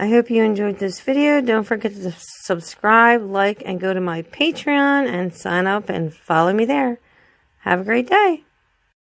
I hope you enjoyed this video. Don't forget to subscribe, like, and go to my Patreon and sign up and follow me there. Have a great day.